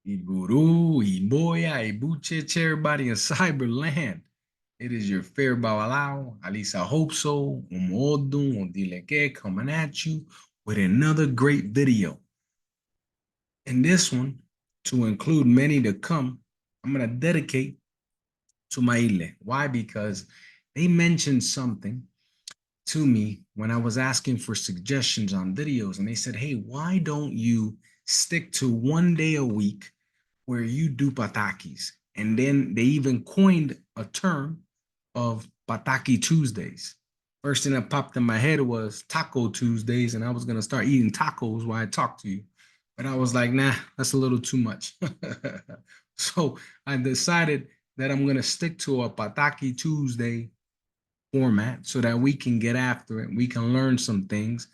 Iburu, Iboya, Ibuche, everybody in cyberland. It is your fair Babalawo, at least I hope so, Odu Ogbe coming at you with another great video. In this one, to include many to come, I'm going to dedicate to Maile. Why? Because they mentioned something to me when I was asking for suggestions on videos, and they said, hey, why don't you stick to 1 day a week where you do patakis? And then they even coined a term of Pataki Tuesdays. First thing that popped in my head was Taco Tuesdays, and I was going to start eating tacos while I talk to you. But I was like, nah, that's a little too much. So I decided that I'm going to stick to a Pataki Tuesday format so that we can get after it. We can learn some things.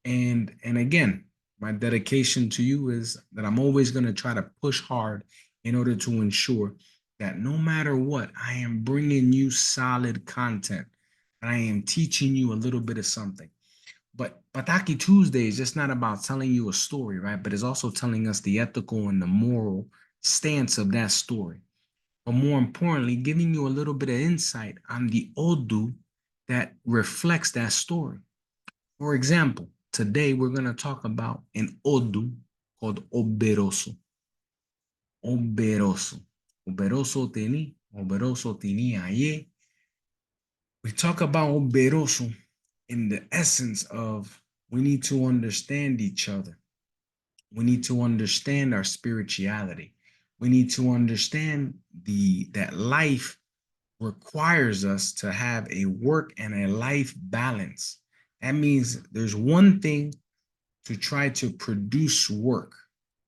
And again, my dedication to you is that I'm always going to try to push hard in order to ensure that no matter what, I am bringing you solid content. I am teaching you a little bit of something. But Pataki Tuesday is just not about telling you a story, right? But it's also telling us the ethical and the moral stance of that story. But more importantly, giving you a little bit of insight on the Odu that reflects that story. For example, today we're going to talk about an Odu called Ogbe Roso. Ogbe Roso. Ogbe Roso teni, Ogbe Roso tini aye. We talk about Ogbe Roso in the essence of we need to understand each other. We need to understand our spirituality. We need to understand that life requires us to have a work and a life balance. That means there's one thing to try to produce work,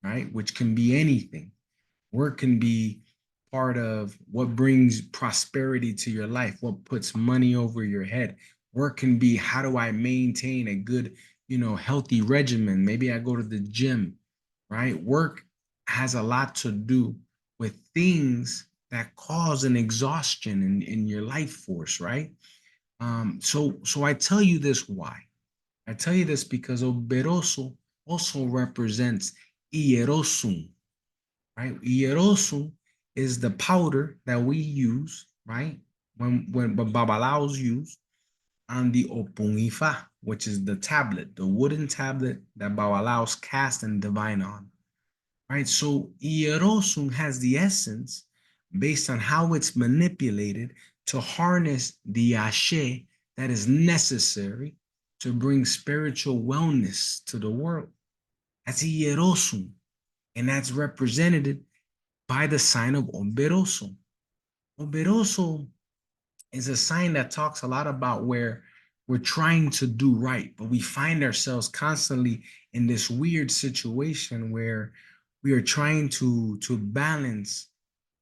right? Which can be anything. Work can be part of what brings prosperity to your life, what puts money over your head. Work can be, how do I maintain a good, healthy regimen? Maybe I go to the gym, right? Work has a lot to do with things that cause an exhaustion in your life force, right? So I tell you this why. I tell you this because Oberoso also represents Ierosum, right? Ierosum is the powder that we use, right? When Babalawos use on the Opungifa, which is the tablet, the wooden tablet that Babalawos cast and divine on, right? So Ierosum has the essence based on how it's manipulated to harness the ashe that is necessary to bring spiritual wellness to the world. That's Ierosum, and that's represented by the sign of Ogbe Roso. Ogbe Roso is a sign that talks a lot about where we're trying to do right, but we find ourselves constantly in this weird situation where we are trying to balance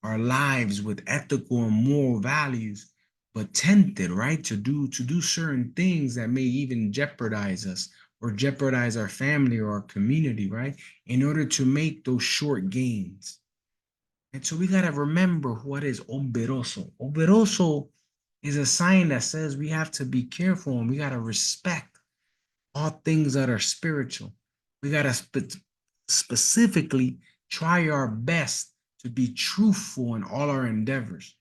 our lives with ethical and moral values, but tempted, right, to do certain things that may even jeopardize us or jeopardize our family or our community, right, in order to make those short gains. And so we got to remember what is Ogbe Roso. Ogbe Roso is a sign that says we have to be careful and we got to respect all things that are spiritual. We got to specifically try our best to be truthful in all our endeavors,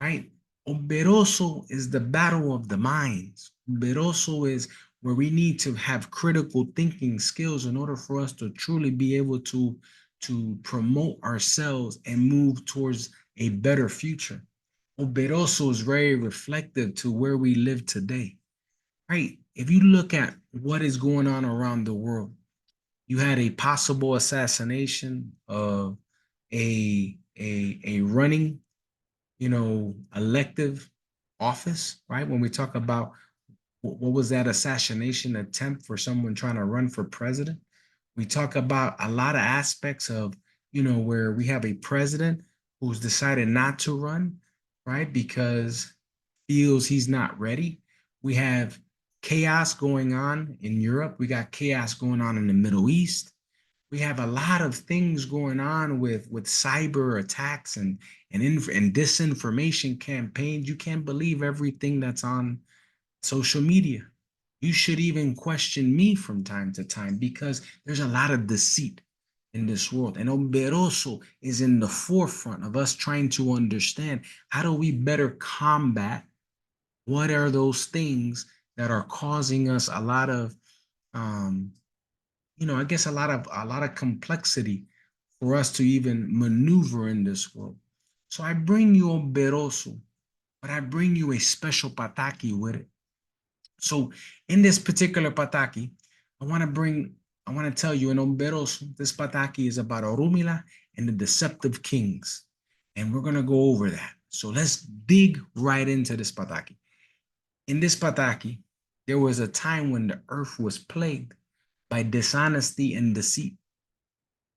right? Ogbe Roso is the battle of the minds. Ogbe Roso is where we need to have critical thinking skills in order for us to truly be able to promote ourselves and move towards a better future. Ogbe Roso is very reflective to where we live today, right? If you look at what is going on around the world, you had a possible assassination of a running, elective office, right? When we talk about what was that assassination attempt for someone trying to run for president, we talk about a lot of aspects of, where we have a president who's decided not to run, right? Because feels he's not ready. We have chaos going on in Europe. We got chaos going on in the Middle East. We have a lot of things going on with cyber attacks and disinformation campaigns. You can't believe everything that's on social media. You should even question me from time to time because there's a lot of deceit. in this world. And Ogbe Roso is in the forefront of us trying to understand how do we better combat what are those things that are causing us a lot of I guess a lot of complexity for us to even maneuver in this world. So I bring you Ogbe Roso, but I bring you a special Pataki with it. So in this particular Pataki, I want to tell you in Ogbe Roso, this Pataki is about Orunmila and the deceptive kings. And we're going to go over that. So let's dig right into this Pataki. In this Pataki, there was a time when the earth was plagued by dishonesty and deceit.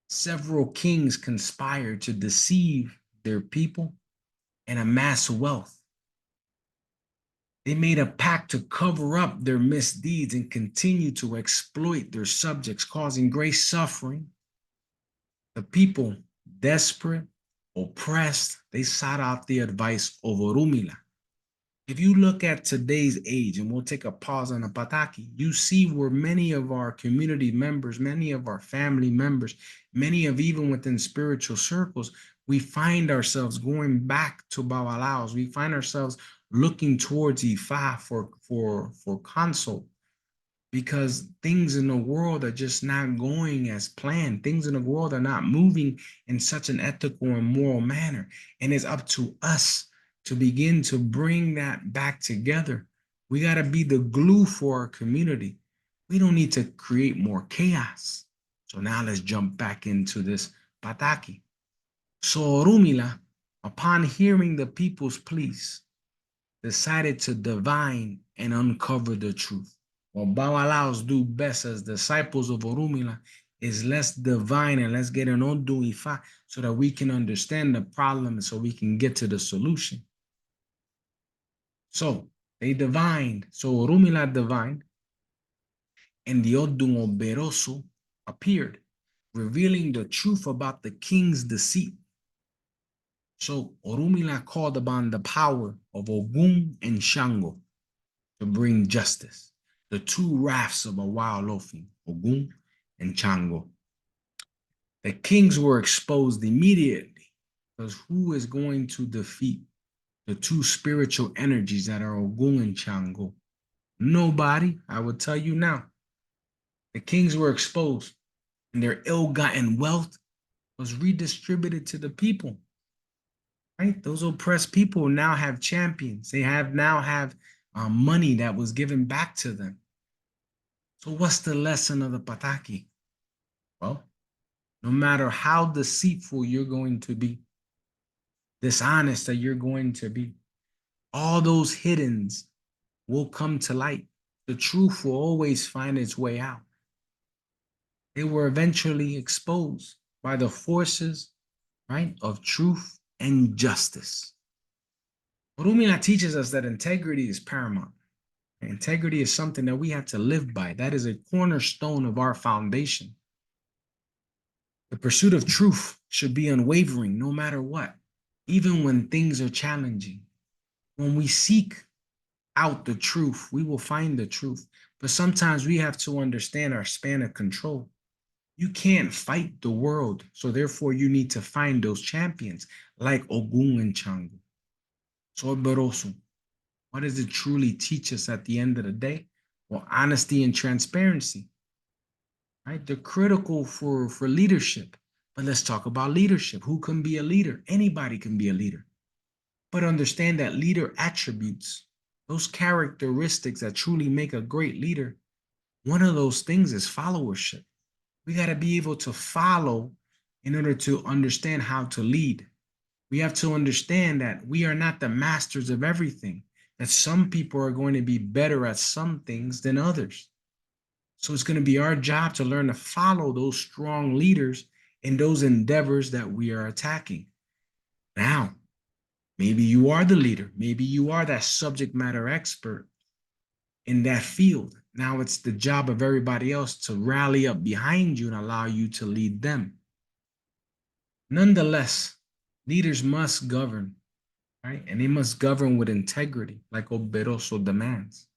Several kings conspired to deceive their people and amass wealth. They made a pact to cover up their misdeeds and continue to exploit their subjects, causing great suffering. The people, desperate, oppressed, they sought out the advice of Orunmila. If you look at today's age, and we'll take a pause on the Pataki, you see where many of our community members, many of our family members, many of even within spiritual circles, we find ourselves going back to Babalawos. We find ourselves looking towards Ifa for consult, because things in the world are just not going as planned. Things in the world are not moving in such an ethical and moral manner. And it's up to us to begin to bring that back together. We got to be the glue for our community. We don't need to create more chaos. So now let's jump back into this Pataki. So Orunmila, upon hearing the people's pleas, decided to divine and uncover the truth. What Babalaos do best as disciples of Orunmila is let's divine and let's get an Odu Ifa so that we can understand the problem and so we can get to the solution. So they divined. So Orunmila divined, and the Odu Ogbe Roso appeared, revealing the truth about the king's deceit. So Orunmila called upon the power of Ogun and Shango to bring justice, the two wraths of a wild Lofi, Ogun and Shango. The kings were exposed immediately, because who is going to defeat the two spiritual energies that are Ogun and Shango? Nobody. I will tell you now. The kings were exposed, and their ill-gotten wealth was redistributed to the people. Right? Those oppressed people now have champions. They now have money that was given back to them. So what's the lesson of the Pataki? Well, no matter how deceitful you're going to be, dishonest that you're going to be, all those hiddens will come to light. The truth will always find its way out. They were eventually exposed by the forces, right, of truth and justice. Orunmila teaches us that integrity is paramount. Integrity is something that we have to live by. That is a cornerstone of our foundation. The pursuit of truth should be unwavering no matter what, even when things are challenging. When we seek out the truth, we will find the truth. But sometimes we have to understand our span of control. You can't fight the world, so therefore you need to find those champions like Ogun and Shango. So Ogbe Roso, what does it truly teach us at the end of the day? Well, honesty and transparency, right? They're critical for leadership. But let's talk about leadership. Who can be a leader? Anybody can be a leader. But understand that leader attributes, those characteristics that truly make a great leader, one of those things is followership. We got to be able to follow in order to understand how to lead. We have to understand that we are not the masters of everything, that some people are going to be better at some things than others. So it's going to be our job to learn to follow those strong leaders in those endeavors that we are attacking. Now, maybe you are the leader. Maybe you are that subject matter expert in that field. Now it's the job of everybody else to rally up behind you and allow you to lead them. Nonetheless, leaders must govern, right? And they must govern with integrity, like Ogbe Roso demands.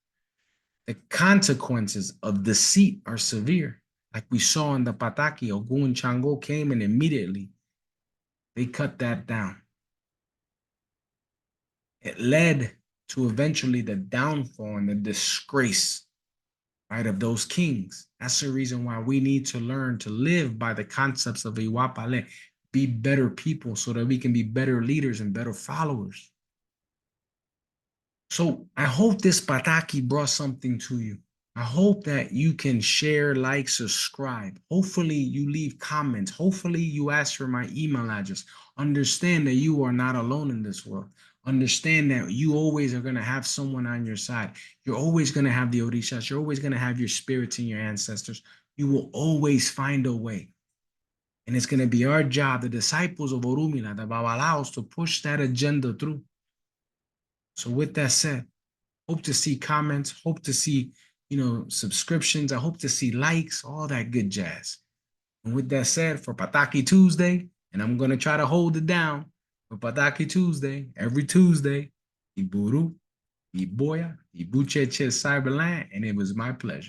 The consequences of deceit are severe, Like we saw in the Pataki, Ogun and Shango came and immediately they cut that down. It led to eventually the downfall and the disgrace, right, of those kings. That's the reason why we need to learn to live by the concepts of Iwapale, be better people so that we can be better leaders and better followers. So I hope this Pataki brought something to you. I hope that you can share, like, subscribe. Hopefully you leave comments. Hopefully you ask for my email address. Understand that you are not alone in this world. Understand that you always are going to have someone on your side. You're always going to have the Orishas. You're always going to have your spirits and your ancestors. You will always find a way. And it's going to be our job, the disciples of Orunmila, the Babalaos, to push that agenda through. So with that said, hope to see comments, hope to see, subscriptions. I hope to see likes, all that good jazz. And with that said, for Pataki Tuesday, and I'm going to try to hold it down for Pataki Tuesday, every Tuesday, Iburu, Iboya, Ibucheche Cyberland, and it was my pleasure.